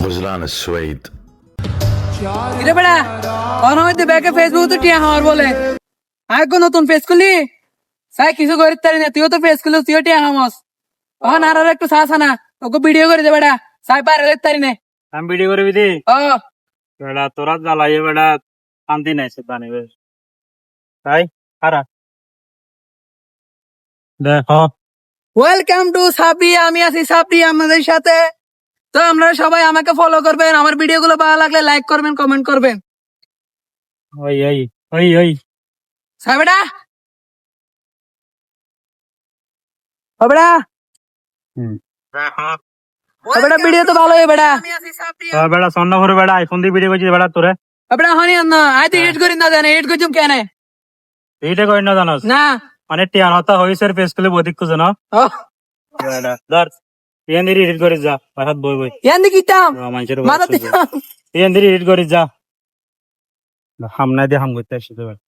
Ruslan Suede. কিরে বেড়া on হইতে ব্যাকে ফেসবুক তো টিয়া হওয়ার বলে আর কোন নতুন পেজ খুলি সাই কিছু করিস তারি না তুইও তো পেজ খুলি তুইও টিয়া হামস অন আর একটু সাহস না ওকে ভিডিও করে দে বেড়া সাই পারে দেখতে তারি না আমি ভিডিও করে দিদি ও বেড়া তোরা জ্বালাই বেড়া শান্তি নাই সে বানি তাই খারা দেখ ওয়েলকাম টু সাবরি আমি আছি সাবরি আমাদের সাথে তো আপনারা সবাই আমাকে ফলো করবেন আমার ভিডিও গুলো ভালো লাগলে লাইক করবেন কমেন্ট করবেন ওই ওই ওই ওই সাই বেড়া ও বেড়া ও বেড়া ভিডিও তো ভালো হয় বেড়া বেড়া সন্ধ্যা করে বেড়া আইফোন দিয়ে ভিডিও করছিস বেড়া তোরে ও বেড়া হনি না আই তো এডিট করি না জানে এডিট করছুম কেন এইটা করি না জানোস না মানে টিয়ার হতা হয়েছে ফেস খুলে বদিক খুঁজে না ও বেড়া ধর ইয়ান দিয়ে এডিট করে যা বাসাত বই বই এন্দি কিতাম মানুষের মাথা দিতাম ইয়ান দিয়ে এডিট করে যা হামনা দিয়ে হাম করতে আসছে তো বেড়া